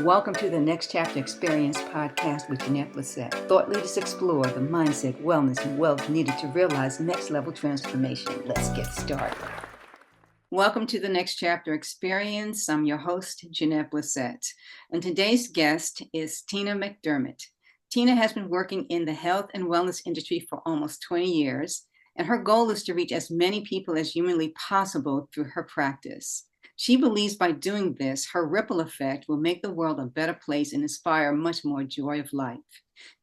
Welcome to the Next Chapter Experience podcast with Jeanette Blissett. Thought leaders explore the mindset, wellness, and wealth needed to realize next-level transformation. Let's get started. Welcome to the Next Chapter Experience. I'm your host, Jeanette Blissett. And today's guest is Tina McDermott. Tina has been working in the health and wellness industry for almost 20 years, and her goal is to reach as many people as humanly possible through her practice. She believes by doing this, her ripple effect will make the world a better place and inspire much more joy of life.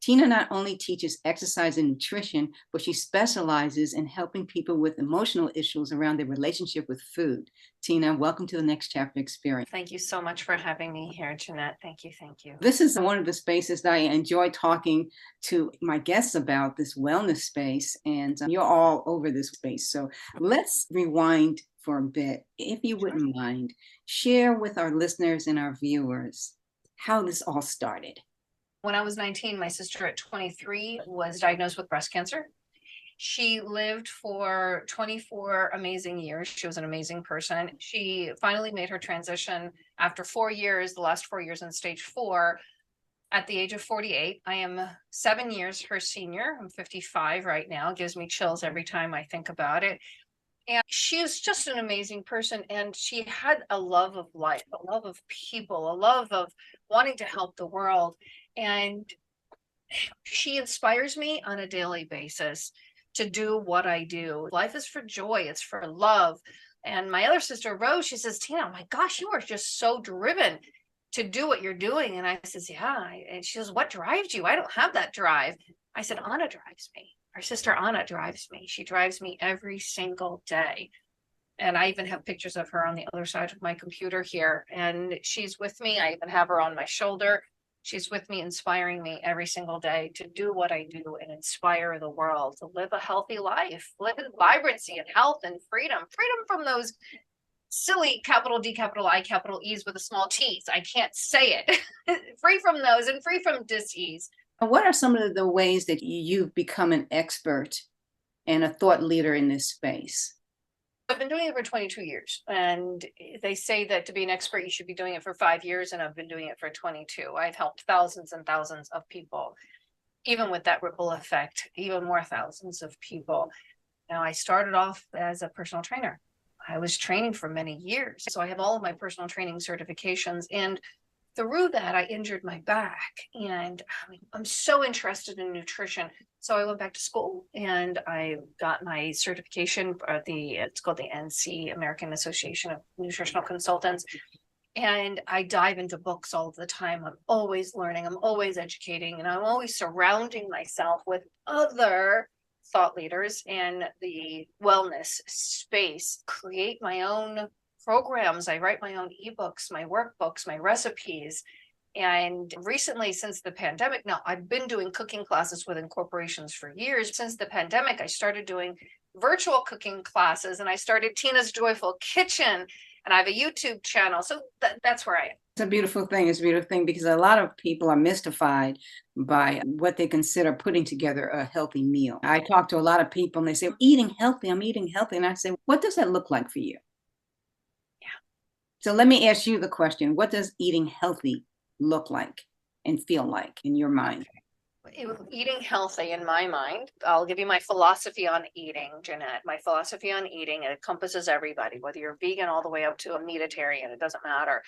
Tina not only teaches exercise and nutrition, but she specializes in helping people with emotional issues around their relationship with food. Tina, welcome to the Next Chapter Experience. Thank you so much for having me here, Jeanette. Thank you. This is one of the spaces that I enjoy talking to my guests about, this wellness space, and you're all over this space. So let's rewind for a bit. If you wouldn't mind, share with our listeners and our viewers how this all started. When I was 19, my sister at 23 was diagnosed with breast cancer. She lived for 24 amazing years. She was an amazing person. She finally made her transition after 4 years, the last 4 years in stage 4, at the age of 48. I am 7 years her senior. I'm 55 right now. It gives me chills every time I think about it. And she is just an amazing person. And she had a love of life, a love of people, a love of wanting to help the world. And she inspires me on a daily basis to do what I do. Life is for joy. It's for love. And my other sister, Rose, she says, Tina, oh my gosh, you are just so driven to do what you're doing. And I says, yeah. And she says, what drives you? I don't have that drive. I said, Anna drives me. Our sister Anna drives me. She drives me every single day. And I even have pictures of her on the other side of my computer here. And she's with me. I even have her on my shoulder. She's with me, inspiring me every single day to do what I do and inspire the world, to live a healthy life, live in vibrancy and health and freedom from those silly capital D, capital I, capital E's with a small T's. I can't say it. Free from those and free from dis-ease. What are some of the ways that you've become an expert and a thought leader in this space? I've been doing it for 22 years, and they say that to be an expert, you should be doing it for 5 years, and I've been doing it for 22. I've helped thousands and thousands of people, even with that ripple effect, even more thousands of people. Now, I started off as a personal trainer. I was training for many years, so I have all of my personal training certifications, and through that, I injured my back, and I'm so interested in nutrition. So I went back to school and I got my certification, it's called the NC, American Association of Nutritional Consultants. And I dive into books all the time. I'm always learning, I'm always educating, and I'm always surrounding myself with other thought leaders in the wellness space, create my own programs. I write my own ebooks, my workbooks, my recipes. And recently, since the pandemic, now I've been doing cooking classes within corporations for years. Since the pandemic, I started doing virtual cooking classes, and I started Tina's Joyful Kitchen, and I have a YouTube channel. So that's where I am. It's a beautiful thing. It's a beautiful thing because a lot of people are mystified by what they consider putting together a healthy meal. I talk to a lot of people and they say, I'm eating healthy. And I say, what does that look like for you? Yeah. So let me ask you the question. What does eating healthy look like and feel like in your mind? Eating healthy, in my mind, I'll give you my philosophy on eating, Jeanette. My philosophy on eating, it encompasses everybody, whether you're vegan all the way up to a meatitarian, it doesn't matter.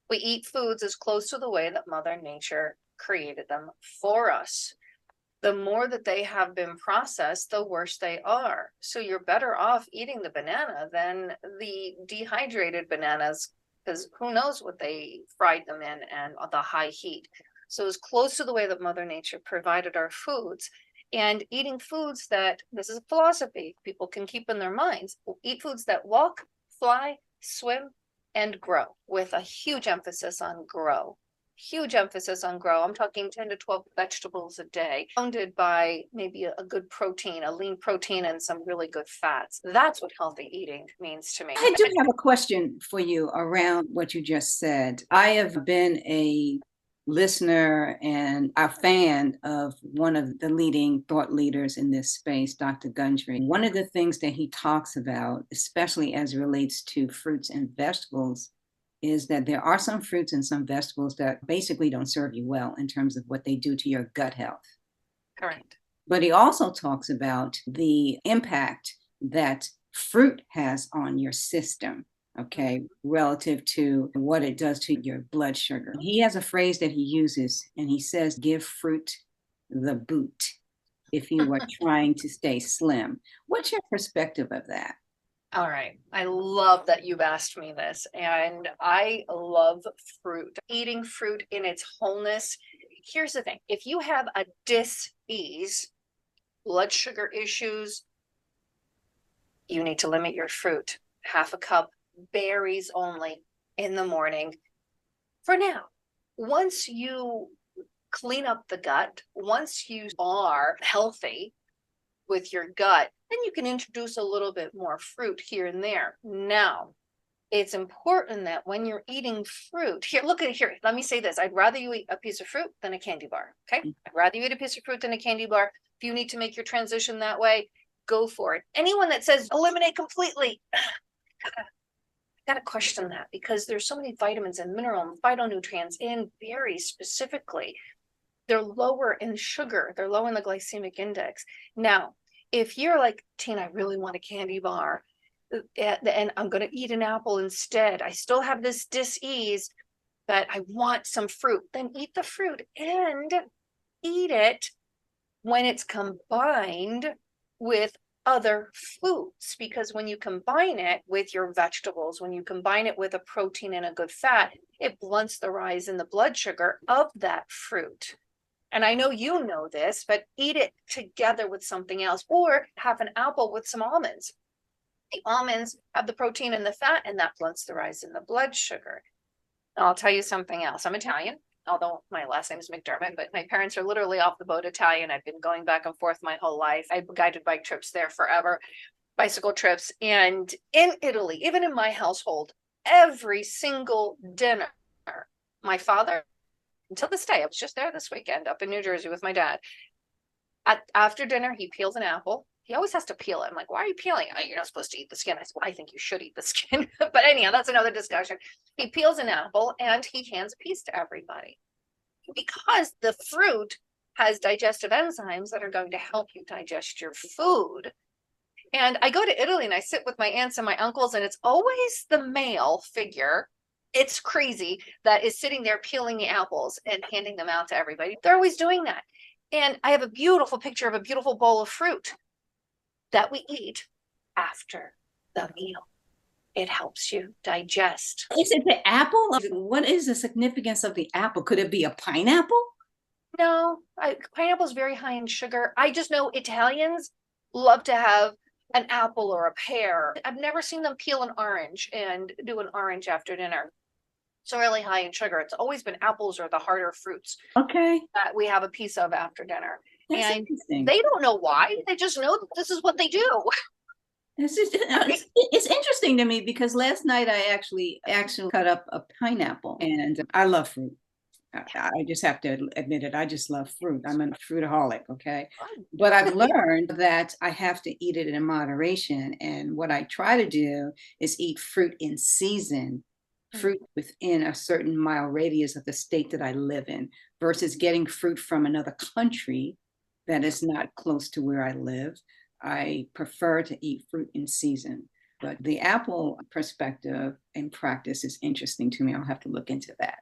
We eat foods as close to the way that Mother Nature created them for us. The more that they have been processed, the worse they are. So you're better off eating the banana than the dehydrated bananas, because who knows what they fried them in and the high heat. So as close to the way that Mother Nature provided our foods, and eating foods that, this is a philosophy people can keep in their minds, eat foods that walk, fly, swim, and grow, with a huge emphasis on grow. Huge emphasis on grow. I'm talking 10 to 12 vegetables a day, surrounded by maybe a good protein, a lean protein, and some really good fats. That's what healthy eating means to me. I do have a question for you around what you just said. I have been a listener and a fan of one of the leading thought leaders in this space, Dr. Gundry. One of the things that he talks about, especially as it relates to fruits and vegetables, is that there are some fruits and some vegetables that basically don't serve you well in terms of what they do to your gut health. Correct. But he also talks about the impact that fruit has on your system, okay, relative to what it does to your blood sugar. He has a phrase that he uses, and he says, give fruit the boot if you are trying to stay slim. What's your perspective of that? All right. I love that you've asked me this, and I love fruit. Eating fruit in its wholeness. Here's the thing. If you have a dis-ease, blood sugar issues, you need to limit your fruit. Half a cup, berries only in the morning. For now, once you clean up the gut, once you are healthy with your gut, then you can introduce a little bit more fruit here and there. Now, it's important that when you're eating fruit, here, look at it here. Let me say this. I'd rather you eat a piece of fruit than a candy bar. Okay. I'd rather you eat a piece of fruit than a candy bar. If you need to make your transition that way, go for it. Anyone that says eliminate completely, gotta question that, because there's so many vitamins and mineral and phytonutrients in berries specifically. They're lower in sugar. They're low in the glycemic index. Now, if you're like, Tina, I really want a candy bar, and I'm going to eat an apple instead. I still have this dis-ease, but I want some fruit. Then eat the fruit and eat it when it's combined with other foods, because when you combine it with your vegetables, when you combine it with a protein and a good fat, it blunts the rise in the blood sugar of that fruit. And I know you know this, but eat it together with something else, or have an apple with some almonds. The almonds have the protein and the fat, and that blunts the rise in the blood sugar. And I'll tell you something else. I'm Italian, although my last name is McDermott, but my parents are literally off the boat Italian. I've been going back and forth my whole life. I've guided bike trips there forever, bicycle trips. And in Italy, even in my household, every single dinner, my father, until this day, I was just there this weekend up in New Jersey with my dad. After dinner, he peels an apple. He always has to peel it. I'm like, why are you peeling it? Oh, you're not supposed to eat the skin. I said, well, I think you should eat the skin. But anyhow, that's another discussion. He peels an apple and he hands a piece to everybody, because the fruit has digestive enzymes that are going to help you digest your food. And I go to Italy and I sit with my aunts and my uncles, and it's always the male figure. It's crazy, that is sitting there peeling the apples and handing them out to everybody. They're always doing that. And I have a beautiful picture of a beautiful bowl of fruit that we eat after the meal. It helps you digest. Is it the apple? What is the significance of the apple? Could it be a pineapple? No, pineapple is very high in sugar. I just know Italians love to have an apple or a pear. I've never seen them peel an orange and do an orange after dinner. It's really high in sugar. It's always been apples or the harder fruits Okay. that we have a piece of after dinner. That's And interesting. they don't know why. They just know that this is what they do. It's interesting to me, because last night I actually cut up a pineapple, and I love fruit. I just have to admit it. I just love fruit. I'm a fruitaholic, okay? But I've learned that I have to eat it in moderation. And what I try to do is eat fruit in season, fruit within a certain mile radius of the state that I live in, versus getting fruit from another country that is not close to where I live. I prefer to eat fruit in season. But the apple perspective and practice is interesting to me. I'll have to look into that.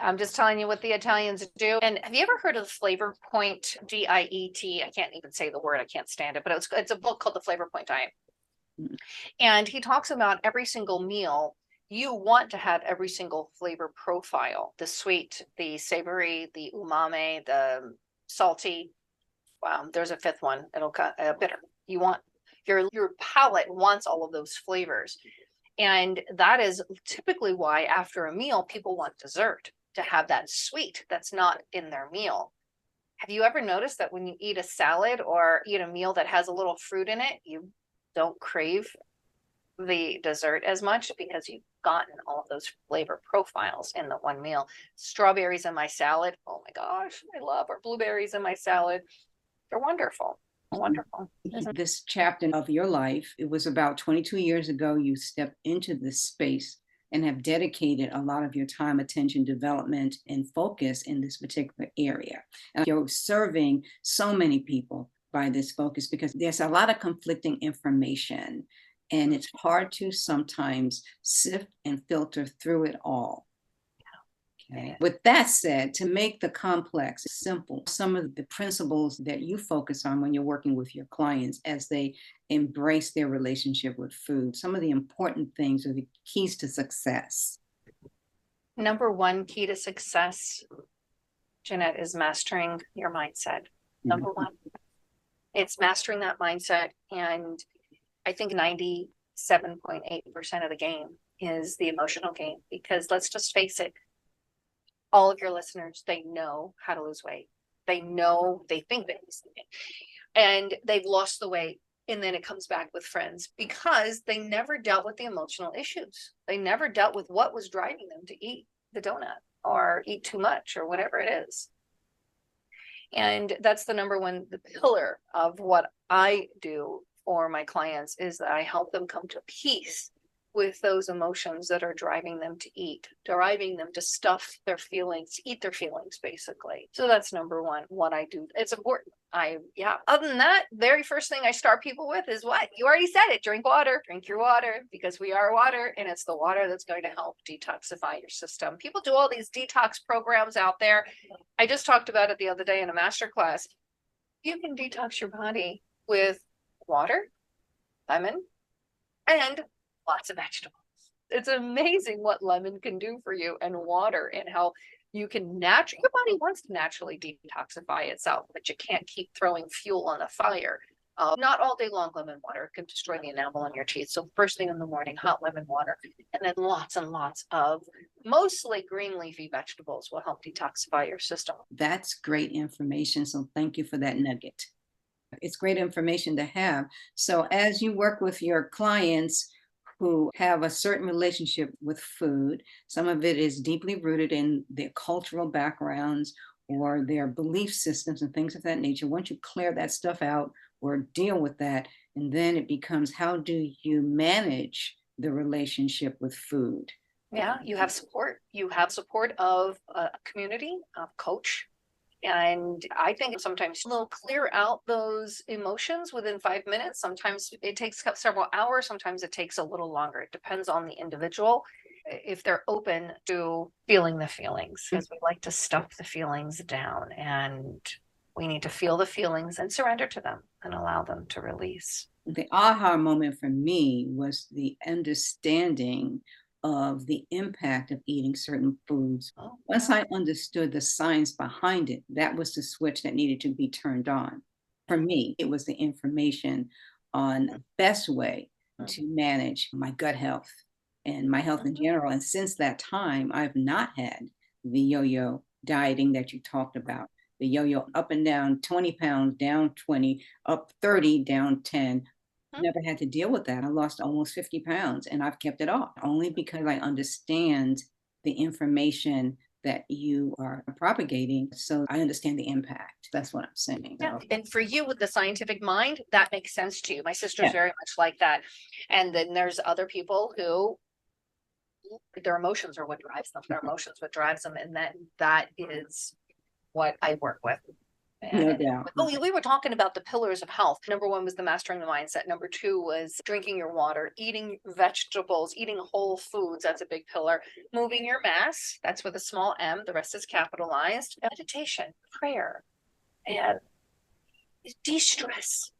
I'm just telling you what the Italians do. And have you ever heard of the Flavor Point diet? I can't even say the word. I can't stand it. But it's a book called The Flavor Point Diet. And he talks about every single meal. You want to have every single flavor profile: the sweet, the savory, the umami, the salty. There's a fifth one. It'll cut bitter. You want your palate wants all of those flavors. And that is typically why after a meal, people want dessert, to have that sweet that's not in their meal. Have you ever noticed that when you eat a salad or eat a meal that has a little fruit in it, you don't crave the dessert as much, because you've gotten all of those flavor profiles in the one meal? Strawberries in my salad. Oh my gosh, I love, or blueberries in my salad. They're wonderful. Wonderful. This chapter of your life, it was about 22 years ago you stepped into this space and have dedicated a lot of your time, attention, development, and focus in this particular area. And you're serving so many people by this focus because there's a lot of conflicting information, and it's hard to sometimes sift and filter through it all. Okay. With that said, to make the complex simple, some of the principles that you focus on when you're working with your clients as they embrace their relationship with food, some of the important things are the keys to success. Number one key to success, Jeanette, is mastering your mindset. Number one, it's mastering that mindset. And I think 97.8% of the game is the emotional game, because let's just face it, all of your listeners, they know how to lose weight. They know, they think they lose weight, and they've lost the weight. And then it comes back with friends because they never dealt with the emotional issues. They never dealt with what was driving them to eat the donut or eat too much or whatever it is. And that's the number one, the pillar of what I do for my clients, is that I help them come to peace with those emotions that are driving them to eat, driving them to stuff their feelings, eat their feelings, basically. So that's number one, what I do. It's important. Other than that, very first thing I start people with is what? You already said it. Drink water. Drink your water, because we are water, and it's the water that's going to help detoxify your system. People do all these detox programs out there. I just talked about it the other day in a masterclass. You can detox your body with water, lemon, and lots of vegetables. It's amazing what lemon can do for you, and water, and how you can your body wants to naturally detoxify itself, but you can't keep throwing fuel on the fire. Not all day long lemon water can destroy the enamel on your teeth. So first thing in the morning, hot lemon water, and then lots and lots of mostly green leafy vegetables will help detoxify your system. That's great information. So thank you for that nugget. It's great information to have. So as you work with your clients who have a certain relationship with food, some of it is deeply rooted in their cultural backgrounds or their belief systems and things of that nature. Once you clear that stuff out or deal with that, and then it becomes, how do you manage the relationship with food? Yeah, you have support. You have support of a community, a coach. And I think sometimes they'll clear out those emotions within 5 minutes. Sometimes it takes several hours. Sometimes it takes a little longer. It depends on the individual, if they're open to feeling the feelings, because we like to stuff the feelings down, and we need to feel the feelings and surrender to them and allow them to release. The aha moment for me was the understanding of the impact of eating certain foods. Once I understood the science behind it, that was the switch that needed to be turned on. For me, it was the information on the best way to manage my gut health and my health in general. And since that time, I've not had the yo-yo dieting that you talked about. The yo-yo up and down, 20 pounds, down 20, up 30, down 10. Never had to deal with that. I lost almost 50 pounds, and I've kept it off only because I understand the information that you are propagating. So I understand the impact. That's what I'm saying. Yeah. And for you, with the scientific mind, that makes sense to you. My sister's very much like that. And then there's other people who their emotions are what drives them. Their emotions what drives them. And that is what I work with. No doubt. We were talking about the pillars of health. Number one was the mastering the mindset. Number two was drinking your water, eating vegetables, eating whole foods. That's a big pillar. Moving your mass. That's with a small m. The rest is capitalized. Meditation, prayer, and de-stress.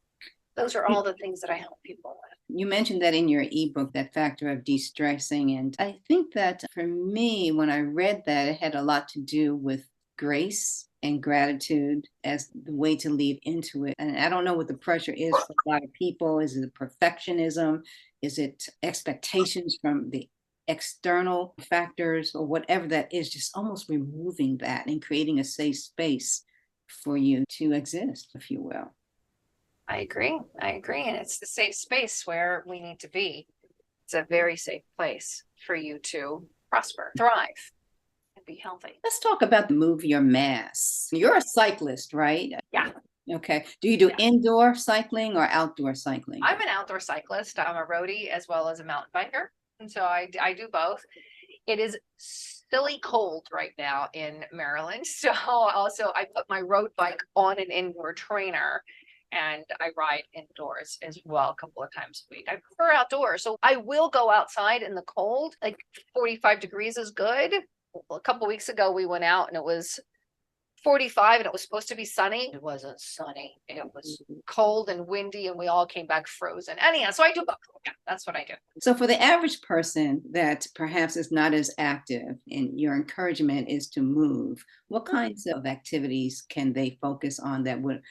Those are all the things that I help people with. You mentioned that in your ebook, that factor of de-stressing. And I think that for me, when I read that, it had a lot to do with grace and gratitude as the way to lead into it. And I don't know what the pressure is for a lot of people. Is it perfectionism? Is it expectations from the external factors, or whatever that is? Just almost removing that and creating a safe space for you to exist, if you will. I agree. And it's the safe space where we need to be. It's a very safe place for you to prosper, thrive, be healthy. Let's talk about Move Your Mass. You're a cyclist, right? Yeah. Okay. Do you do indoor cycling or outdoor cycling? I'm an outdoor cyclist. I'm a roadie as well as a mountain biker. And so I do both. It is silly cold right now in Maryland. So also I put my road bike on an indoor trainer and I ride indoors as well a couple of times a week. I prefer outdoors. So I will go outside in the cold, like 45 degrees is good. A couple of weeks ago, we went out and it was 45 and it was supposed to be sunny. It wasn't sunny. It was cold and windy and we all came back frozen. Anyhow, so I do both. Yeah, that's what I do. So, for the average person that perhaps is not as active and your encouragement is to move, what kinds of activities can they focus on that would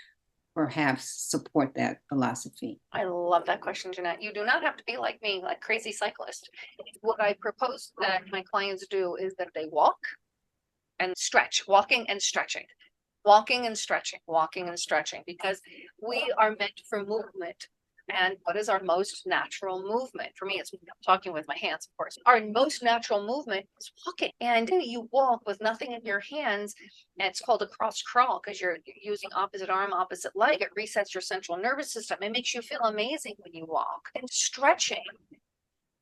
perhaps support that philosophy? I love that question, Jeanette. You do not have to be like me, like crazy cyclist. What I propose that my clients do is that they walk and stretch, walking and stretching, walking and stretching, walking and stretching, because we are meant for movement. And what is our most natural movement? For me, it's talking with my hands, of course. Our most natural movement is walking. And you walk with nothing in your hands. And it's called a cross crawl because you're using opposite arm, opposite leg. It resets your central nervous system. It makes you feel amazing when you walk. And stretching,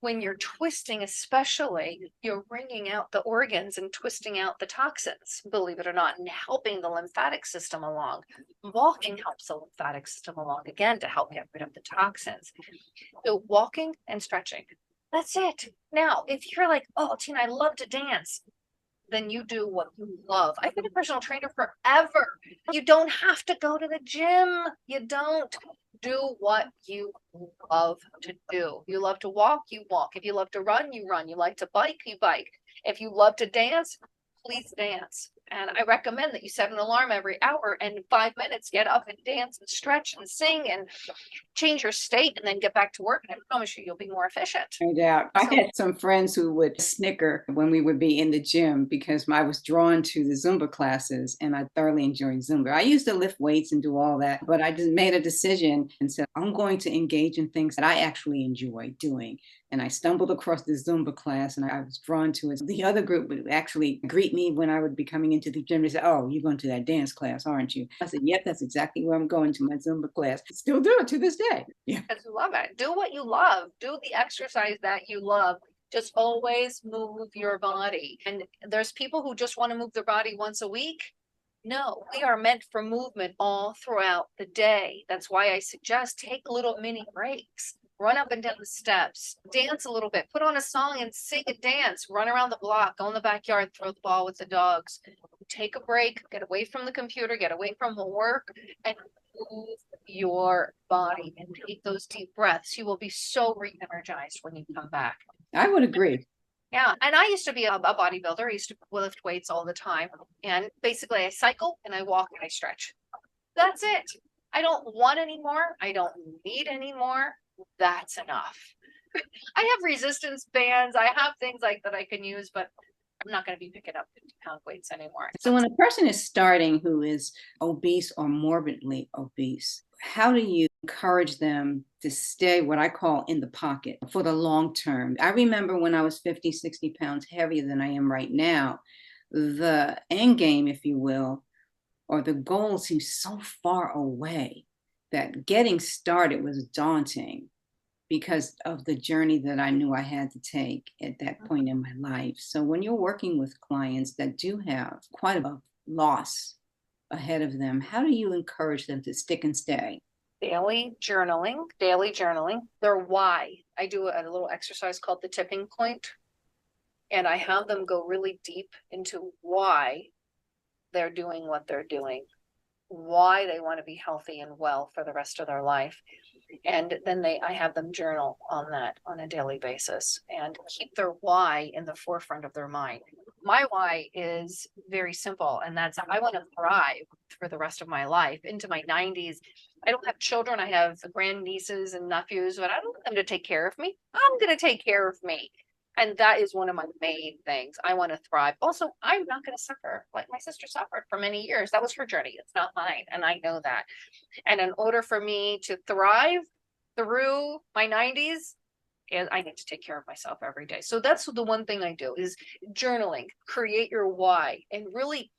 when you're twisting, especially, you're wringing out the organs and twisting out the toxins, believe it or not, and helping the lymphatic system along. Walking helps the lymphatic system along again to help get rid of the toxins. So walking and stretching. That's it. Now, if you're like, oh, Tina, I love to dance, then you do what you love. I've been a personal trainer forever. You don't have to go to the gym. You don't. Do what you love to do. You love to walk, you walk. If you love to run, you run. You like to bike, you bike. If you love to dance, please dance. And I recommend that you set an alarm every hour and in 5 minutes get up and dance and stretch and sing and change your state and then get back to work. And I promise you, you'll be more efficient. No doubt. I had some friends who would snicker when we would be in the gym because I was drawn to the Zumba classes and I thoroughly enjoyed Zumba. I used to lift weights and do all that, but I just made a decision and said, I'm going to engage in things that I actually enjoy doing. And I stumbled across the Zumba class and I was drawn to it. The other group would actually greet me when I would be coming into the gym. They said, oh, you're going to that dance class, aren't you? I said, yep, that's exactly where I'm going, to my Zumba class. Still do it to this day. Yeah. Because you love it. Do what you love. Do the exercise that you love. Just always move your body. And there's people who just want to move their body once a week. No, we are meant for movement all throughout the day. That's why I suggest take little mini breaks. Run up and down the steps, dance a little bit, put on a song and sing a dance, run around the block, go in the backyard, throw the ball with the dogs. Take a break, get away from the computer, get away from the work, and move your body and take those deep breaths. You will be so re-energized when you come back. I would agree. Yeah, and I used to be a bodybuilder. I used to lift weights all the time. And basically I cycle and I walk and I stretch. That's it. I don't want any more. I don't need any more. That's enough. I have resistance bands. I have things like that I can use, but I'm not going to be picking up 50-pound weights anymore. So when a person is starting who is obese or morbidly obese, how do you encourage them to stay what I call in the pocket for the long term? I remember when I was 50, 60 pounds heavier than I am right now, the end game, if you will, or the goal seems so far away that getting started was daunting because of the journey that I knew I had to take at that point in my life. So when you're working with clients that do have quite a loss ahead of them, how do you encourage them to stick and stay? Daily journaling, their why. I do a little exercise called the tipping point, and I have them go really deep into why they're doing what they're doing, why they want to be healthy and well for the rest of their life. And then I have them journal on that on a daily basis and keep their why in the forefront of their mind. My why is very simple, and that's I want to thrive for the rest of my life into my 90s. I don't have children. I have grandnieces and nephews, but I don't want them to take care of me. I'm going to take care of me. And that is one of my main things. I want to thrive. Also, I'm not going to suffer like my sister suffered for many years. That was her journey. It's not mine. And I know that. And in order for me to thrive through my 90s, I need to take care of myself every day. So that's the one thing I do is journaling, create your why, and really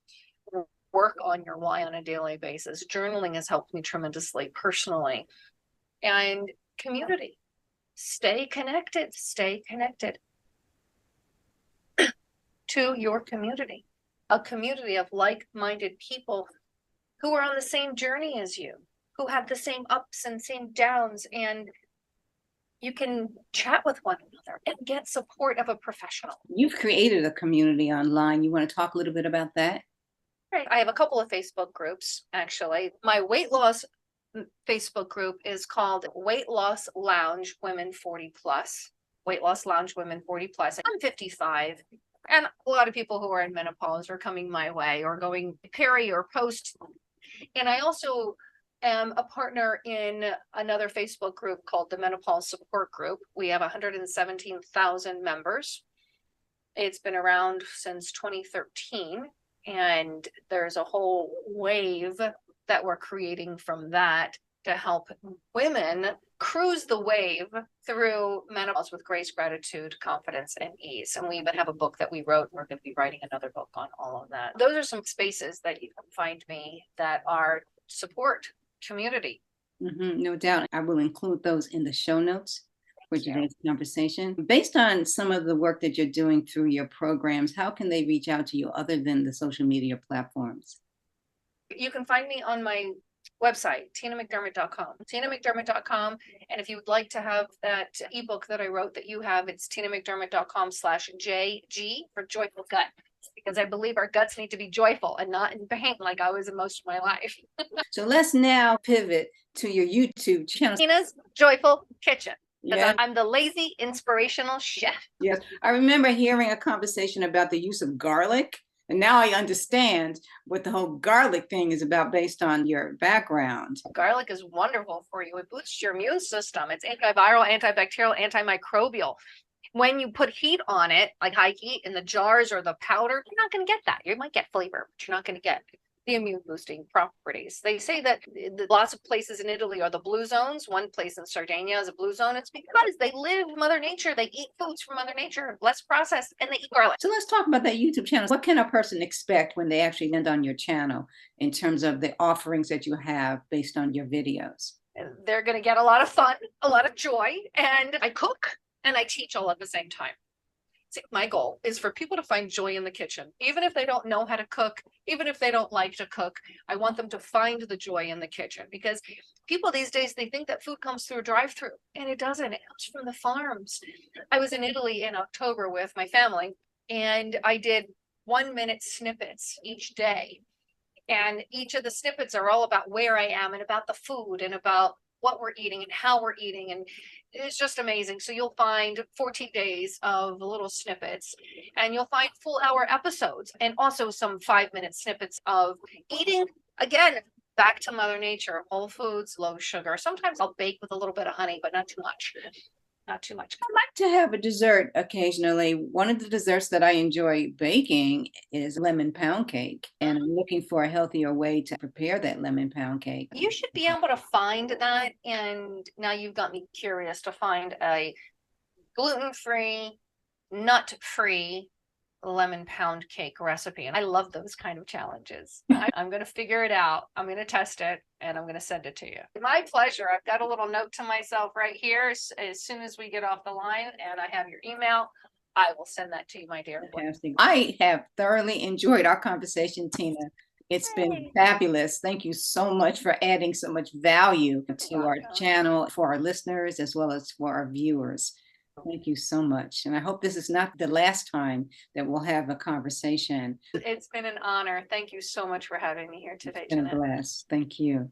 work on your why on a daily basis. Journaling has helped me tremendously personally. And community. Stay connected to your community, a community of like-minded people who are on the same journey as you, who have the same ups and same downs, and you can chat with one another and get support of a professional. You've created a community online. You want to talk a little bit about that? Right. I have a couple of Facebook groups, actually. My weight loss Facebook group is called Weight Loss Lounge Women 40 Plus. Weight Loss Lounge Women 40 Plus. I'm 55, and a lot of people who are in menopause are coming my way or going peri or post. And I also am a partner in another Facebook group called the Menopause Support Group. We have 117,000 members. It's been around since 2013, and there's a whole wave that we're creating from that to help women cruise the wave through menopause with grace, gratitude, confidence, and ease. And we even have a book that we wrote. We're going to be writing another book on all of that. Those are some spaces that you can find me that are support community. No doubt. I will include those in the show notes for today's conversation. Based on some of the work that you're doing through your programs, how can they reach out to you other than the social media platforms? You can find me on my website, tinamcdermott.com. tinamcdermott.com. And if you would like to have that ebook that I wrote that you have, it's tinamcdermott.com/JG for joyful gut. Because I believe our guts need to be joyful and not in pain like I was in most of my life. So let's now pivot to your YouTube channel. Tina's Joyful Kitchen. Because Yeah. I'm the lazy, inspirational chef. Yes. I remember hearing a conversation about the use of garlic. And now I understand what the whole garlic thing is about based on your background. Garlic is wonderful for you. It boosts your immune system. It's antiviral, antibacterial, antimicrobial. When you put heat on it, like high heat in the jars or the powder, you're not going to get that. You might get flavor, but you're not going to get the immune boosting properties. They say that lots of places in Italy are the blue zones. One place in Sardinia is a blue zone. It's because they live Mother Nature. They eat foods from Mother Nature, less processed, and they eat garlic. So let's talk about that YouTube channel. What can a person expect when they actually land on your channel in terms of the offerings that you have based on your videos? They're going to get a lot of fun, a lot of joy, and I cook and I teach all at the same time. See, my goal is for people to find joy in the kitchen, even if they don't know how to cook, even if they don't like to cook. I want them to find the joy in the kitchen, because people these days, they think that food comes through a drive-through, and it doesn't. It comes from the farms. I was in Italy in October with my family, and I did 1-minute snippets each day. And each of the snippets are all about where I am and about the food and about what we're eating and how we're eating. And it's just amazing. So you'll find 14 days of little snippets, and you'll find full hour episodes, and also some 5-minute snippets of eating, again, back to Mother Nature, whole foods, low sugar. Sometimes I'll bake with a little bit of honey, but not too much. Not too much. I like to have a dessert occasionally. One of the desserts that I enjoy baking is lemon pound cake, and I'm looking for a healthier way to prepare that lemon pound cake. You should be able to find that, and now you've got me curious to find a gluten-free, nut-free lemon pound cake recipe. And I love those kind of challenges. I'm going to figure it out. I'm going to test it, and I'm going to send it to you. My pleasure. I've got a little note to myself right here. As soon as we get off the line and I have your email, I will send that to you, my dear. Fantastic. I have thoroughly enjoyed our conversation, Tina. It's been fabulous. Thank you so much for adding so much value to our channel for our listeners as well as for our viewers. Thank you so much. And I hope this is not the last time that we'll have a conversation. It's been an honor. Thank you so much for having me here today, It's been a blast. Thank you.